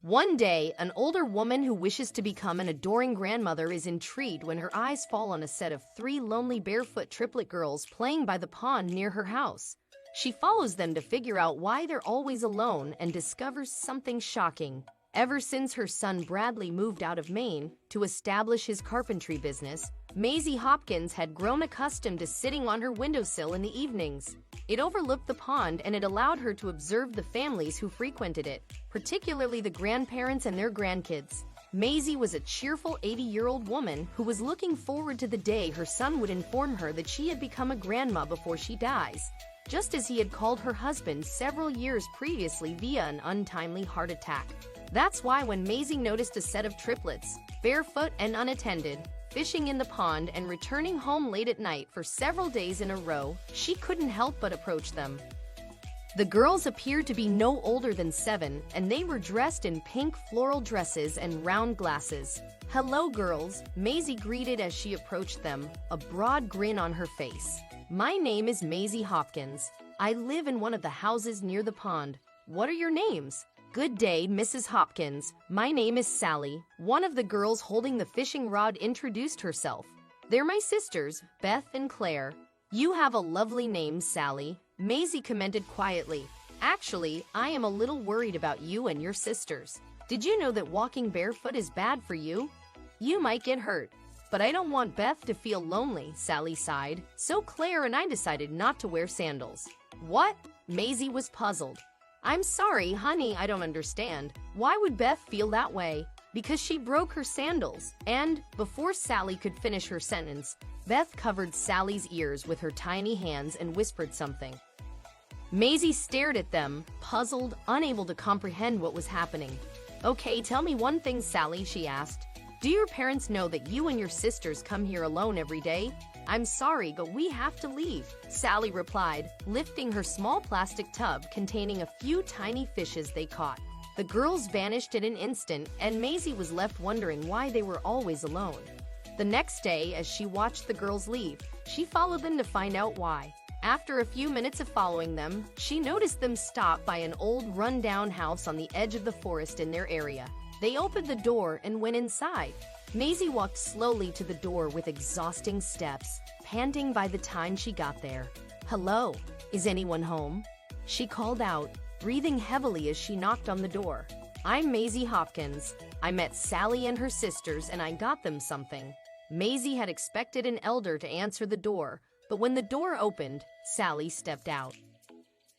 One day, an older woman who wishes to become an adoring grandmother is intrigued when her eyes fall on a set of three lonely barefoot triplet girls playing by the pond near her house. She follows them to figure out why they're always alone and discovers something shocking. Ever since her son Bradley moved out of Maine to establish his carpentry business, Maisy Hopkins had grown accustomed to sitting on her windowsill in the evenings. It overlooked the pond and it allowed her to observe the families who frequented it, particularly the grandparents and their grandkids. Maisy was a cheerful 80-year-old woman who was looking forward to the day her son would inform her that she had become a grandma before she dies, just as he had called her husband several years previously via an untimely heart attack. That's why when Maisy noticed a set of triplets, barefoot and unattended, fishing in the pond and returning home late at night for several days in a row, she couldn't help but approach them. The girls appeared to be no older than 7, and they were dressed in pink floral dresses and round glasses. "Hello, girls," Maisy greeted as she approached them, a broad grin on her face. "My name is Maisy Hopkins. I live in one of the houses near the pond. What are your names?" "Good day, Mrs. Hopkins. My name is Sally." One of the girls holding the fishing rod introduced herself. "They're my sisters, Beth and Claire." "You have a lovely name, Sally," Maisy commented quietly. "Actually, I am a little worried about you and your sisters. Did you know that walking barefoot is bad for you? You might get hurt." "But I don't want Beth to feel lonely," Sally sighed. "So Claire and I decided not to wear sandals." "What?" Maisy was puzzled. "I'm sorry, honey, I don't understand. Why would Beth feel that way?" "Because she broke her sandals." And, before Sally could finish her sentence, Beth covered Sally's ears with her tiny hands and whispered something. Maisy stared at them, puzzled, unable to comprehend what was happening. "Okay, tell me one thing, Sally," she asked. "Do your parents know that you and your sisters come here alone every day?" "I'm sorry, but we have to leave," Sally replied, lifting her small plastic tub containing a few tiny fishes they caught. The girls vanished in an instant, and Maisy was left wondering why they were always alone. The next day, as she watched the girls leave, she followed them to find out why. After a few minutes of following them, she noticed them stop by an old run-down house on the edge of the forest in their area. They opened the door and went inside. Maisy walked slowly to the door with exhausting steps, panting by the time she got there. "Hello, is anyone home?" she called out, breathing heavily as she knocked on the door. "I'm Maisy Hopkins. I met Sally and her sisters and I got them something." Maisy had expected an elder to answer the door, but when the door opened, Sally stepped out.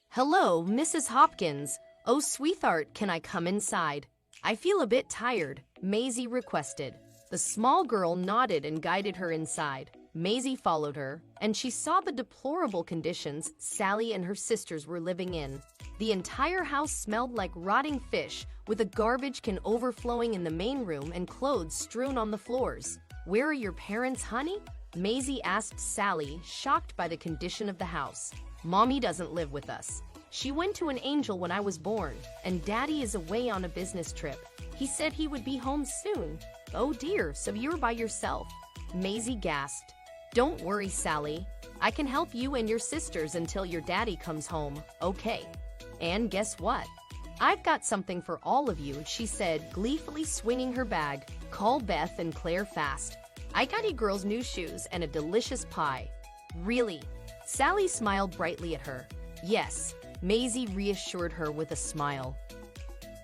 "Hello, Mrs. Hopkins. Oh, sweetheart, can I come inside? I feel a bit tired," Maisy requested. The small girl nodded and guided her inside. Maisy followed her, and she saw the deplorable conditions Sally and her sisters were living in. The entire house smelled like rotting fish, with a garbage can overflowing in the main room and clothes strewn on the floors. "Where are your parents, honey?" Maisy asked Sally, shocked by the condition of the house. "Mommy doesn't live with us. She went to an angel when I was born, and Daddy is away on a business trip. He said he would be home soon." "Oh dear, so you're by yourself," Maisy gasped. "Don't worry, Sally. I can help you and your sisters until your daddy comes home, okay? And guess what? I've got something for all of you," she said, gleefully swinging her bag. "Call Beth and Claire fast. I got you girls new shoes and a delicious pie." "Really?" Sally smiled brightly at her. "Yes," Maisy reassured her with a smile.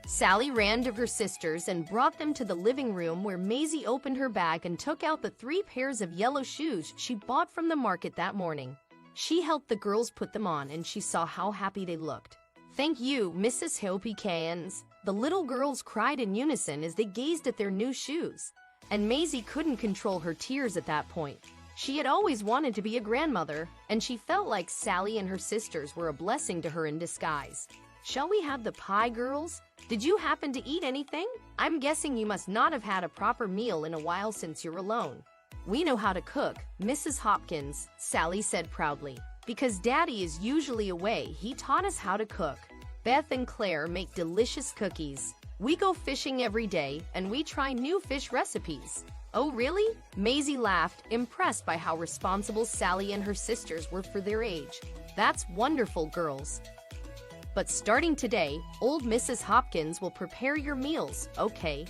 Sally ran to her sisters and brought them to the living room where Maisy opened her bag and took out the 3 pairs of yellow shoes she bought from the market that morning. She helped the girls put them on and she saw how happy they looked. "Thank you, Mrs. Hopkins," the little girls cried in unison as they gazed at their new shoes. And Maisy couldn't control her tears at that point. She had always wanted to be a grandmother, and she felt like Sally and her sisters were a blessing to her in disguise. "Shall we have the pie, girls? Did you happen to eat anything? I'm guessing you must not have had a proper meal in a while since you're alone." "We know how to cook, Mrs. Hopkins," Sally said proudly. "Because Daddy is usually away, he taught us how to cook. Beth and Claire make delicious cookies. We go fishing every day, and we try new fish recipes." "Oh, really?" Maisy laughed, impressed by how responsible Sally and her sisters were for their age. "That's wonderful, girls. But starting today, old Mrs. Hopkins will prepare your meals, okay?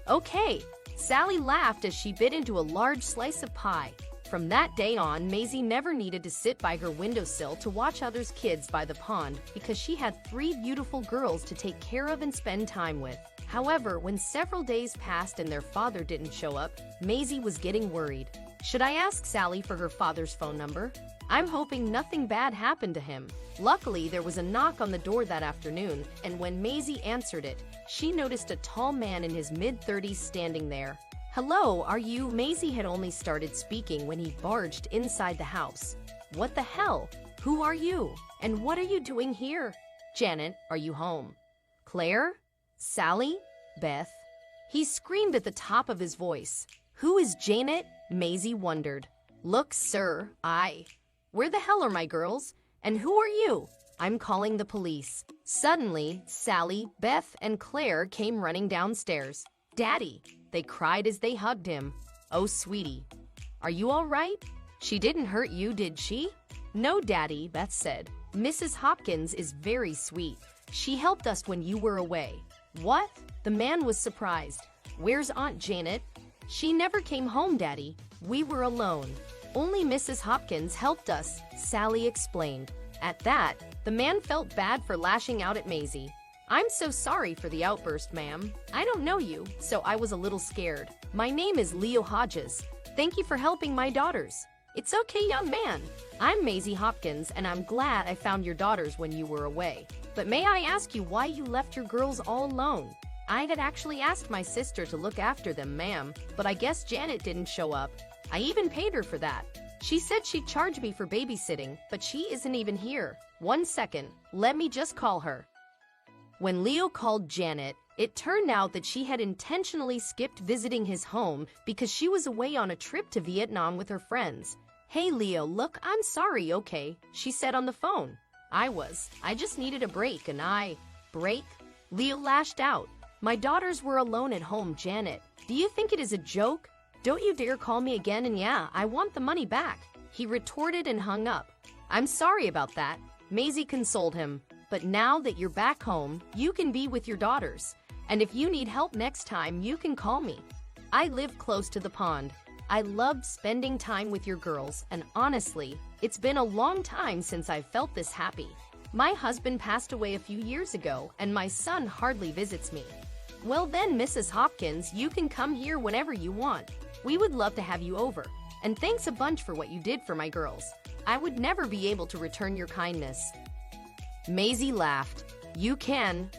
Okay. Sally laughed as she bit into a large slice of pie. From that day on, Maisy never needed to sit by her windowsill to watch others' kids by the pond because she had 3 beautiful girls to take care of and spend time with. However, when several days passed and their father didn't show up, Maisy was getting worried. Should I ask Sally for her father's phone number? I'm hoping nothing bad happened to him. Luckily, there was a knock on the door that afternoon, and when Maisy answered it, she noticed a tall man in his mid-30s standing there. Hello, are you? Maisy had only started speaking when he barged inside the house. What the hell? Who are you? And what are you doing here? Janet, are you home? Claire? Sally? Beth? He screamed at the top of his voice. Who is Janet? Maisy wondered. Look, sir, Where the hell are my girls? And who are you? I'm calling the police. Suddenly, Sally, Beth, and Claire came running downstairs. Daddy, they cried as they hugged him. Oh, sweetie, are you all right? She didn't hurt you, did she? No, Daddy, Beth said. Mrs. Hopkins is very sweet. She helped us when you were away. What? The man was surprised. Where's Aunt Janet? She never came home, Daddy. We were alone. Only Mrs. Hopkins helped us, Sally explained. At that, the man felt bad for lashing out at Maisy. I'm so sorry for the outburst, ma'am. I don't know you, so I was a little scared. My name is Leo Hodges. Thank you for helping my daughters. It's okay, young man. I'm Maisy Hopkins, and I'm glad I found your daughters when you were away. But may I ask you why you left your girls all alone? I had actually asked my sister to look after them, ma'am, but I guess Janet didn't show up. I even paid her for that. She said she'd charge me for babysitting, but she isn't even here. 1 second, let me just call her. When Leo called Janet, it turned out that she had intentionally skipped visiting his home because she was away on a trip to Vietnam with her friends. Hey Leo, look, I'm sorry, okay, she said on the phone. I just needed a break and Break? Leo lashed out. My daughters were alone at home, Janet. Do you think it is a joke? Don't you dare call me again, and yeah, I want the money back. He retorted and hung up. I'm sorry about that. Maisy consoled him. But now that you're back home, you can be with your daughters. And if you need help next time, you can call me. I live close to the pond. I loved spending time with your girls, and honestly, it's been a long time since I felt this happy. My husband passed away a few years ago, and my son hardly visits me. Well then, Mrs. Hopkins, you can come here whenever you want. We would love to have you over. And thanks a bunch for what you did for my girls. I would never be able to return your kindness. Maisy laughed. You can.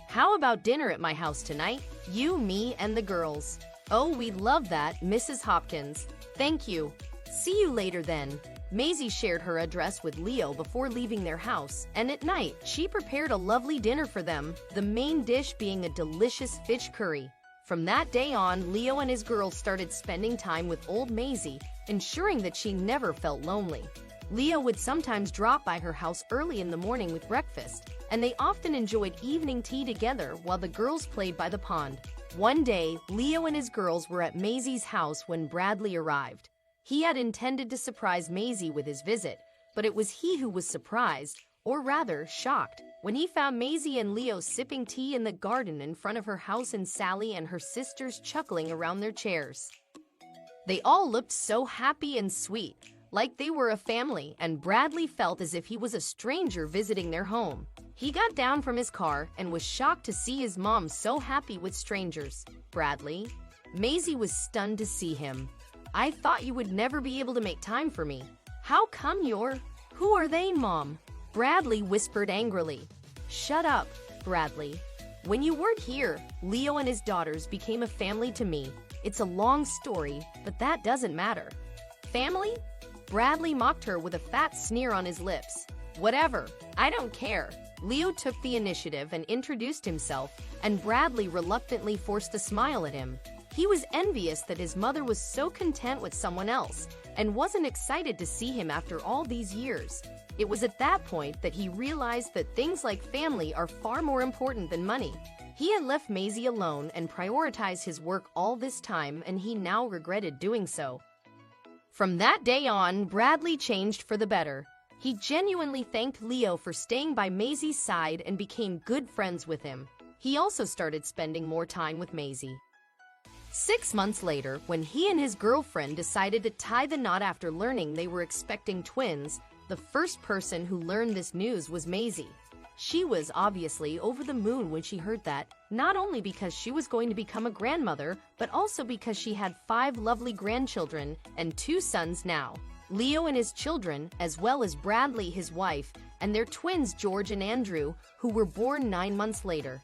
How about dinner at my house tonight? You, me, and the girls. Oh, we'd love that, Mrs. Hopkins. Thank you. See you later then. Maisy shared her address with Leo before leaving their house, and at night, she prepared a lovely dinner for them, the main dish being a delicious fish curry. From that day on, Leo and his girls started spending time with old Maisy, ensuring that she never felt lonely. Leo would sometimes drop by her house early in the morning with breakfast, and they often enjoyed evening tea together while the girls played by the pond. One day, Leo and his girls were at Maisy's house when Bradley arrived. He had intended to surprise Maisy with his visit, but it was he who was surprised, or rather, shocked, when he found Maisy and Leo sipping tea in the garden in front of her house and Sally and her sisters chuckling around their chairs. They all looked so happy and sweet, like they were a family, and Bradley felt as if he was a stranger visiting their home. He got down from his car and was shocked to see his mom so happy with strangers. Bradley? Maisy was stunned to see him. I thought you would never be able to make time for me. How come you're... Who are they, Mom? Bradley whispered angrily. Shut up, Bradley. When you weren't here, Leo and his daughters became a family to me. It's a long story, but that doesn't matter. Family? Bradley mocked her with a fat sneer on his lips. Whatever, I don't care. Leo took the initiative and introduced himself, and Bradley reluctantly forced a smile at him. He was envious that his mother was so content with someone else and wasn't excited to see him after all these years. It was at that point that he realized that things like family are far more important than money. He had left Maisy alone and prioritized his work all this time, and he now regretted doing so. From that day on, Bradley changed for the better. He genuinely thanked Leo for staying by Maisy's side and became good friends with him. He also started spending more time with Maisy. 6 months later, when he and his girlfriend decided to tie the knot after learning they were expecting twins, the first person who learned this news was Maisy. She was obviously over the moon when she heard that, not only because she was going to become a grandmother, but also because she had 5 lovely grandchildren and 2 sons now. Leo and his children, as well as Bradley, his wife, and their twins George and Andrew, who were born 9 months later.